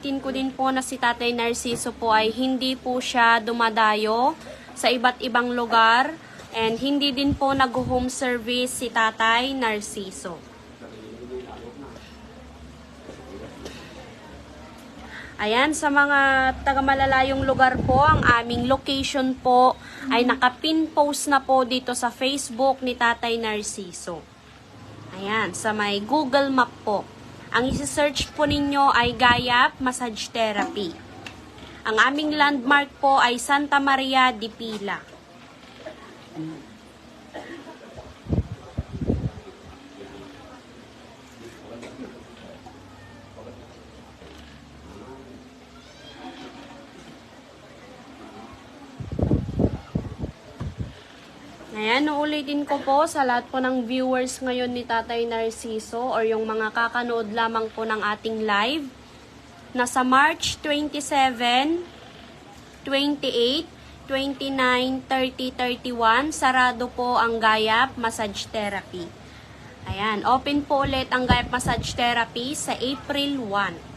Tin ko din po na si Tatay Narciso po ay hindi po siya dumadayo sa iba't ibang lugar and hindi din po nag-home service si Tatay Narciso. Ayan, sa mga taga-malalayong lugar po, ang aming location po ay nakapin post na po dito sa Facebook ni Tatay Narciso. Ayan, sa may Google Map po. Ang isi-search po ninyo ay Gayap Massage Therapy. Ang aming landmark po ay Santa Maria de Pila. Ayan, uulitin ko po sa lahat po ng viewers ngayon ni Tatay Narciso or yung mga kakanood lamang po ng ating live. Nasa March 27, 28, 29, 30, 31, sarado po ang Gayap Massage Therapy. Ayan, open po ulit ang Gayap Massage Therapy sa April 1.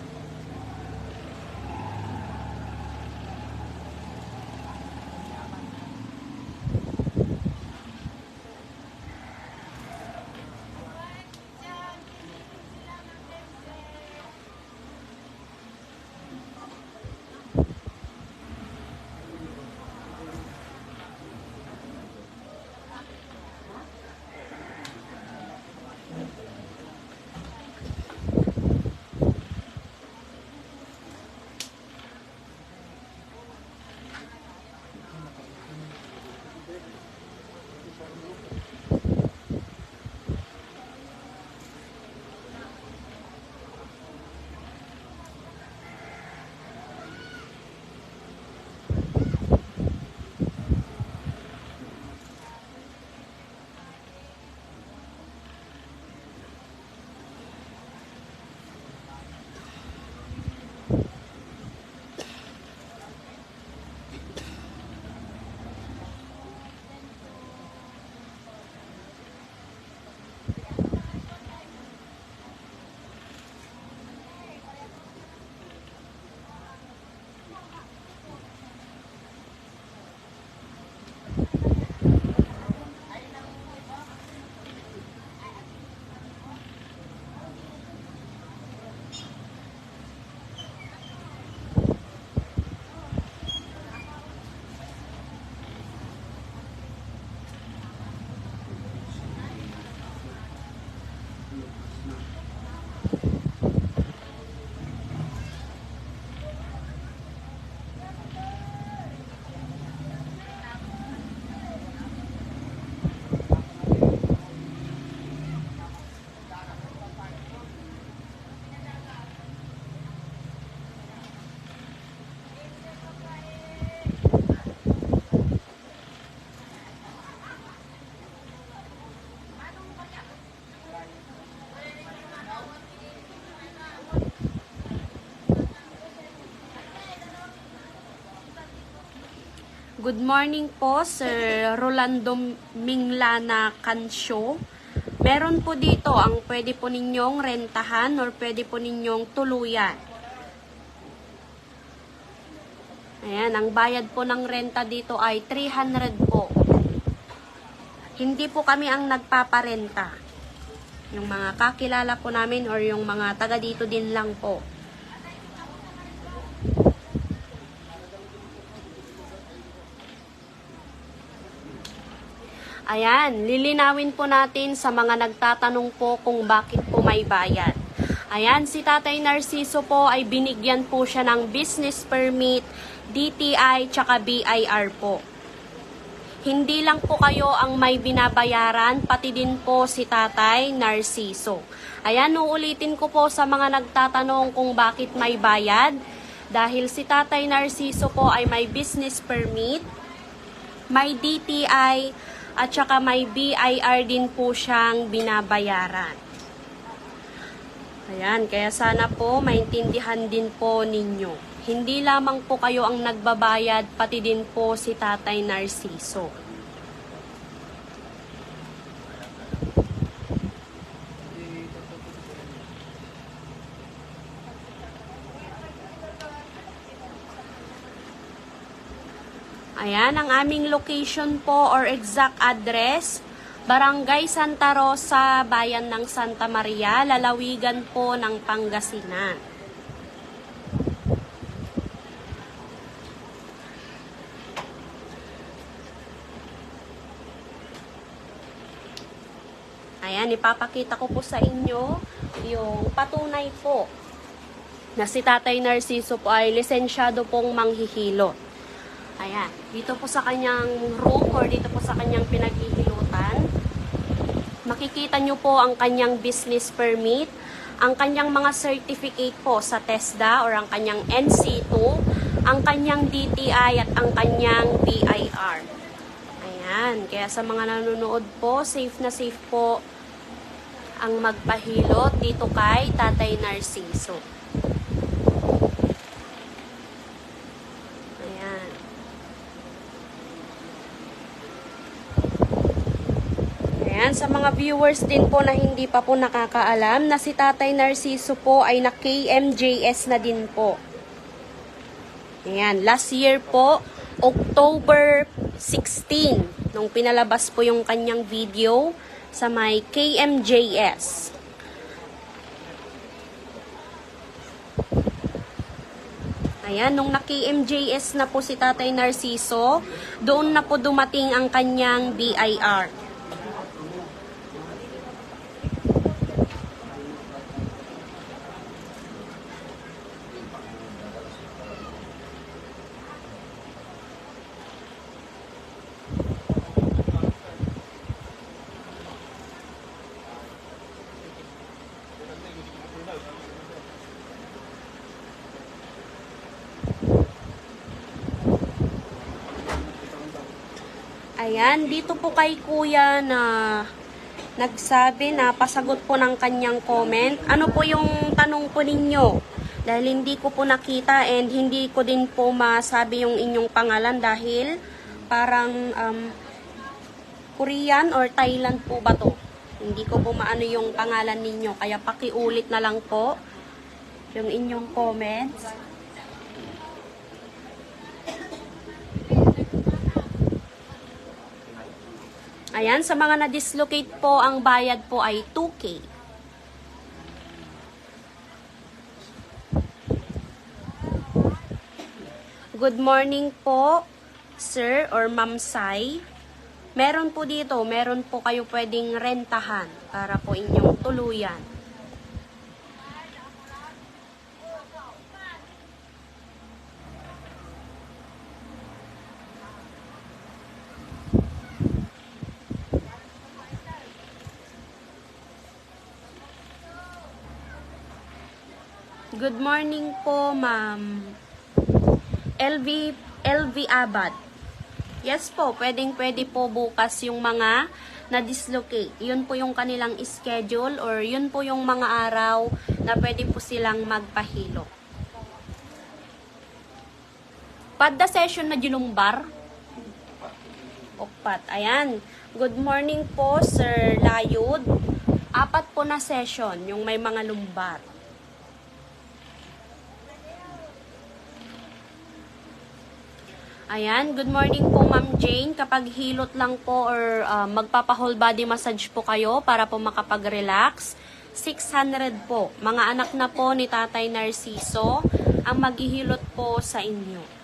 Good morning po, Sir Rolando Minglana Cansyo. Meron po dito ang pwede po ninyong rentahan or pwede po ninyong tuluyan. Ayan, ang bayad po ng renta dito ay 300 po. Hindi po kami ang nagpaparenta. Yung mga kakilala po namin or yung mga taga dito din lang po. Ayan, lilinawin po natin sa mga nagtatanong po kung bakit po may bayad. Ayan, si Tatay Narciso po ay binigyan po siya ng business permit, DTI, tsaka BIR po. Hindi lang po kayo ang may binabayaran, pati din po si Tatay Narciso. Ayan, uulitin ko po sa mga nagtatanong kung bakit may bayad. Dahil si Tatay Narciso po ay may business permit, may DTI, at saka may BIR din po siyang binabayaran. Ayan, kaya sana po maintindihan din po ninyo. Hindi lamang po kayo ang nagbabayad, pati din po si Tatay Narciso. Ayan, ang aming location po or exact address, Barangay Santa Rosa, Bayan ng Santa Maria, lalawigan po ng Pangasinan. Ayan, ipapakita ko po sa inyo yung patunay po na si Tatay Narciso po ay lisensyado pong manghihilot. Ayan, dito po sa kanyang room or dito po sa kanyang pinaghihilutan, makikita nyo po ang kanyang business permit, ang kanyang mga certificate po sa TESDA or ang kanyang NC2, ang kanyang DTI at ang kanyang BIR. Ayan, kaya sa mga nanonood po, safe na safe po ang magpahilot dito kay Tatay Narciso. Ayan. Ayan, sa mga viewers din po na hindi pa po nakakaalam na si Tatay Narciso po ay na KMJS na din po. Ayan, last year po, October 16, nung pinalabas po yung kanyang video sa may KMJS. Ayan, nung na-KMJS na po si Tatay Narciso, doon na po dumating ang kanyang BIR. Ayan, dito po kay Kuya na nagsabi na pasagot po ng kanyang comment. Ano po yung tanong po ninyo? Dahil hindi ko po nakita and hindi ko din po masabi yung inyong pangalan dahil parang Korean or Thailand po ba to? Hindi ko po maano yung pangalan ninyo. Kaya pakiulit na lang po yung inyong comments. Ayan, sa mga na-dislocate po, ang bayad po ay 2K. Good morning po, sir or ma'am Sai. Meron po dito, meron po kayo pwedeng rentahan para po inyong tuluyan. Good morning po, ma'am. LV Abad. Yes po, pwede po bukas yung mga na-dislocate. Yun po yung kanilang schedule or yun po yung mga araw na pwede po silang magpahilo. Padda session na julumbar. Okpat. Ayan. Good morning po, Sir Layud. 4 po na session, yung may mga lumbar. Ayan, good morning po Ma'am Jane. Kapag hilot lang po or magpapa-whole body massage po kayo para po makapag-relax, 600 po. Mga anak na po ni Tatay Narciso ang maghihilot po sa inyo.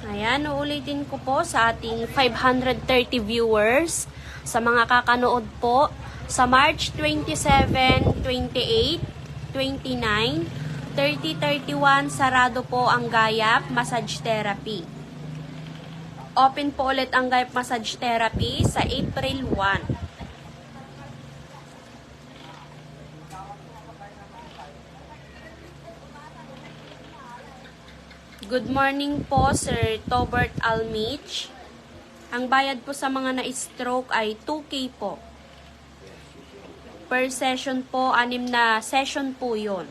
Ayan, uulitin ko po sa ating 530 viewers, sa mga kakanood po, sa March 27, 28, 29, 30, 31, sarado po ang Gayap Massage Therapy. Open po ulit ang Gayap Massage Therapy sa April 1. Good morning po, Sir Tobert Almich. Ang bayad po sa mga na-stroke ay 2K po. Per session po, 6 na session po yun.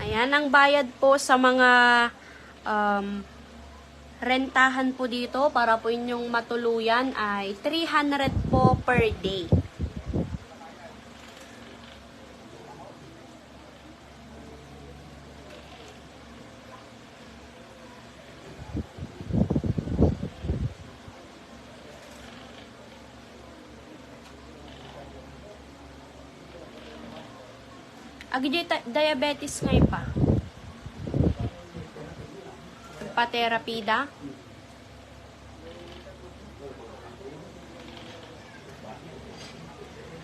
Ayan, ang bayad po sa mga rentahan po dito para po inyong matuluyan ay 300 po per day. Agi diabetes ngayon pa. Pa-therapy.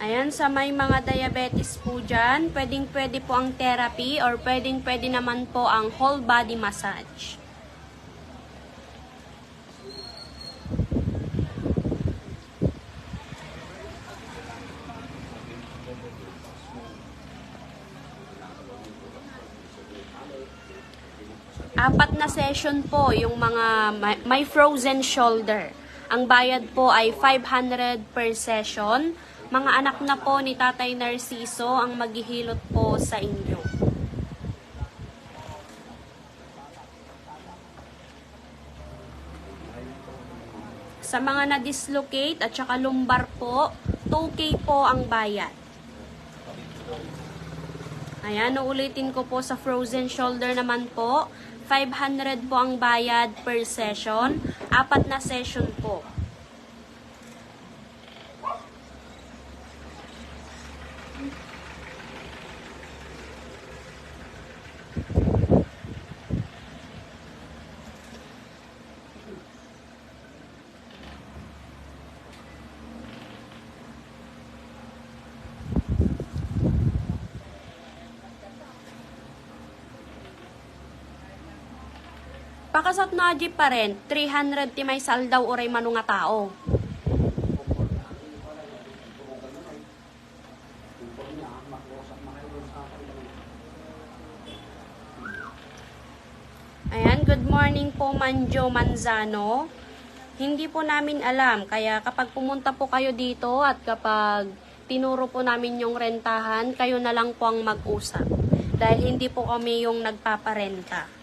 Ayan, sa may mga diabetes po dyan, pwede po ang therapy or pwede naman po ang whole body massage. Apat na session po yung mga may frozen shoulder. Ang bayad po ay 500 per session. Mga anak na po ni Tatay Narciso ang maghihilot po sa inyo. Sa mga na-dislocate at saka lumbar po, 2K po ang bayad. Ayan, uulitin ko po sa frozen shoulder naman po. 500 po ang bayad per session. 4 na session po. Pakasat na di pa rin, 300 ti may saldaw oray mano nga tao. Ayan, good morning po Manjo Manzano. Hindi po namin alam, kaya kapag pumunta po kayo dito at kapag tinuro po namin yung rentahan, kayo na lang po ang mag-usap. Dahil hindi po kami yung nagpaparenta.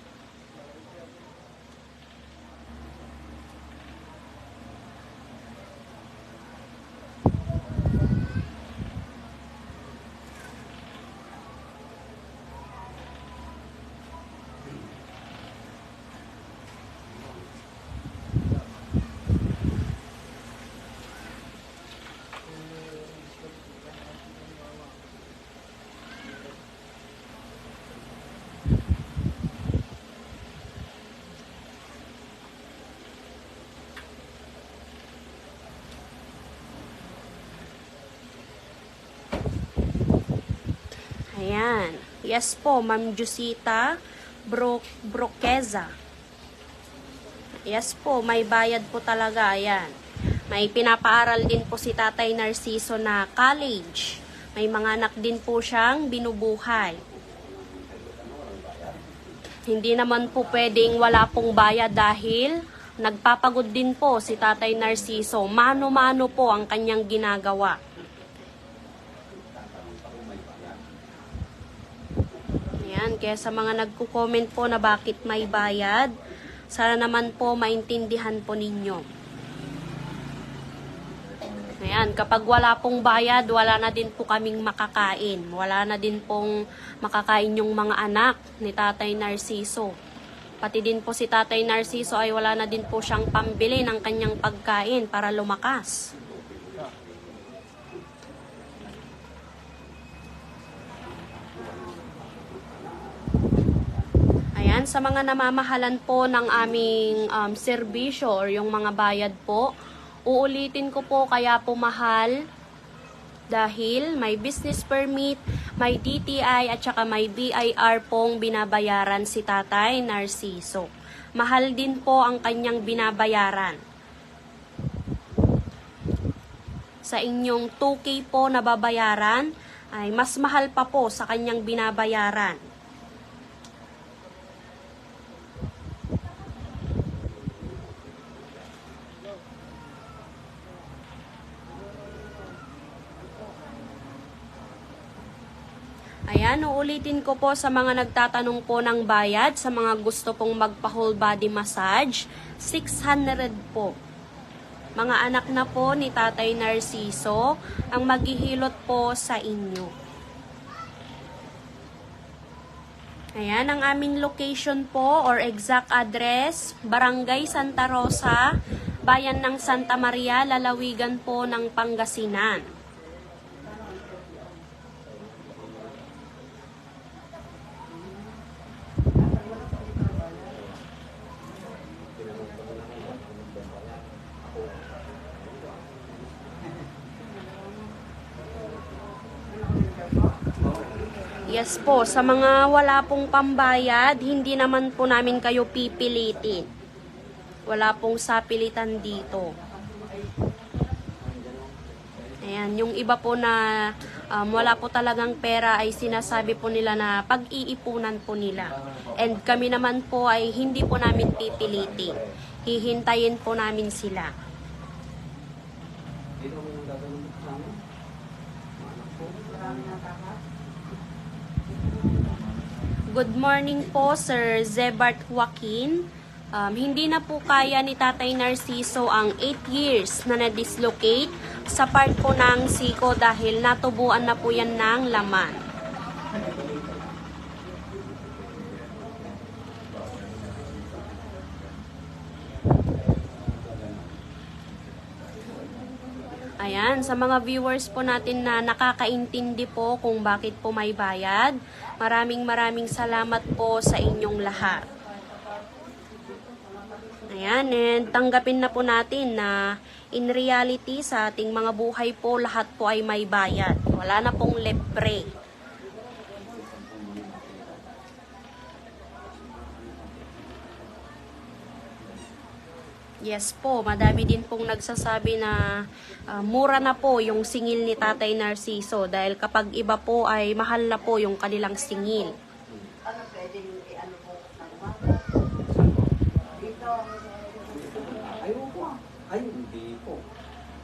Ayan. Yes po, Ma'am Jusita Broqueza. Yes po, may bayad po talaga. Ayan. May pinapaaral din po si Tatay Narciso na college. May mga anak din po siyang binubuhay. Hindi naman po pwedeng wala pong bayad dahil nagpapagod din po si Tatay Narciso. Mano-mano po ang kanyang ginagawa. Ayan, kaya sa mga nagko-comment po na bakit may bayad, sana naman po maintindihan po ninyo. Ayan, kapag wala pong bayad, wala na din po kaming makakain. Wala na din pong makakain yung mga anak ni Tatay Narciso. Pati din po si Tatay Narciso ay wala na din po siyang pambili ng kanyang pagkain para lumakas. Ayan, sa mga namamahalan po ng aming serbisyo or yung mga bayad po, uulitin ko po kaya po mahal Dahil may business permit, may DTI at saka may BIR pong binabayaran si Tatay Narciso. Mahal din po ang kanyang binabayaran. Sa inyong 2K po na babayaran, ay mas mahal pa po sa kanyang binabayaran. Ayan, uulitin ko po sa mga nagtatanong po ng bayad, sa mga gusto pong magpa-whole body massage, 600 po. Mga anak na po ni Tatay Narciso ang maghihilot po sa inyo. Ayan, ang aming location po or exact address, Barangay Santa Rosa, Bayan ng Santa Maria, lalawigan po ng Pangasinan. Yes po, sa mga wala pong pambayad, hindi naman po namin kayo pipilitin. Wala pong sapilitan dito. Ayan, yung iba po na wala po talagang pera ay sinasabi po nila na pag-iipunan po nila. And kami naman po ay hindi po namin pipilitin. Hihintayin po namin sila. Good morning po, Sir Zebart Joaquin. Hindi na po kaya ni Tatay Narciso ang 8 years na na-dislocate sa part po ng siko dahil natubuan na po yan ng laman. Ayan, sa mga viewers po natin na nakakaintindi po kung bakit po may bayad, maraming salamat po sa inyong lahat. Ayan, and tanggapin na po natin na in reality sa ating mga buhay po, lahat po ay may bayad. Wala na pong lepre. Yes po, madami din pong nagsasabi na mura na po yung singil ni Tatay Narciso dahil kapag iba po ay mahal na po yung kanilang singil. Ano pwedeng i-ano po ng dito? Ayoko ah. Ay, hindi po.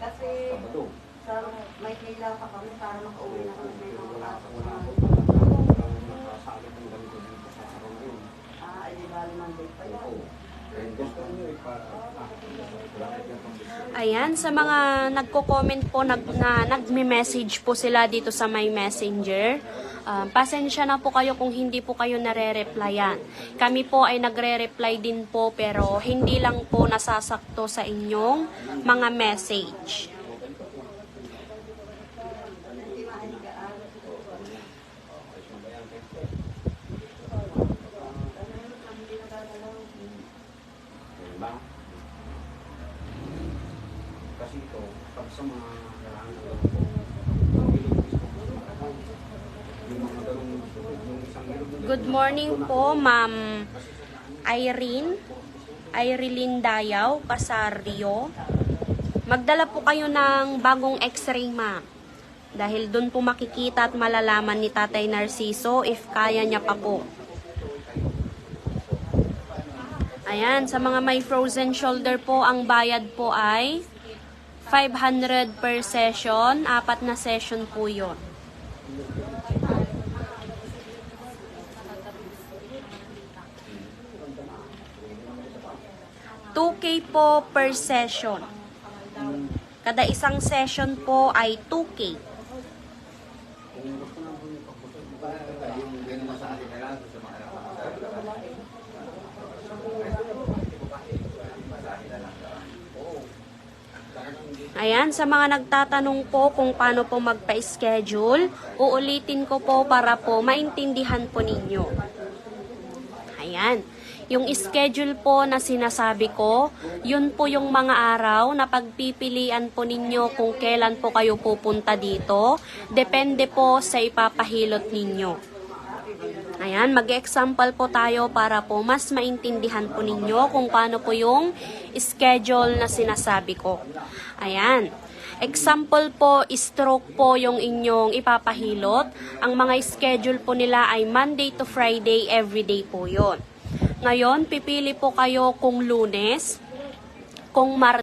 Kasi Sabado. sa may kailangan pa kami para makauwi na kami may mga kaso. Nakasali kong ganito dito sa araw na yun. Ay di ba Monday pa yun? Oo. And gusto nyo Ayan, sa mga nagko-comment po, na nagme-message po sila dito sa my messenger. Pasensya na po kayo kung hindi po kayo nare-replyan. Kami po ay nagre-reply din po pero hindi lang po nasasakto sa inyong mga message. kasi ito, pag sa mga kailangan ko, yung mga dalong yung isang ilog. Good morning po, Ma'am Irene Dayaw, Casario. Magdala po kayo ng bagong x-ray, ma'am. Dahil doon po makikita at malalaman ni Tatay Narciso if kaya niya pa po. Ayan, sa mga may frozen shoulder po, ang bayad po ay 500 per session. 4 na session po yun. $2K po per session. Kada isang session po ay 2K. Ayan, sa mga nagtatanong po kung paano po magpa-schedule, uulitin ko po para po maintindihan po ninyo. Ayan. Yung schedule po na sinasabi ko, yun po yung mga araw na pagpipilian po ninyo kung kailan po kayo pupunta dito. Depende po sa ipapahilot ninyo. Ayan, mag-example po tayo para po mas maintindihan po ninyo kung paano po yung schedule na sinasabi ko. Ayan. Example po, stroke po yung inyong ipapahilot. Ang mga schedule po nila ay Monday to Friday, everyday po yon. Ngayon, pipili po kayo kung Lunes, kung Martes,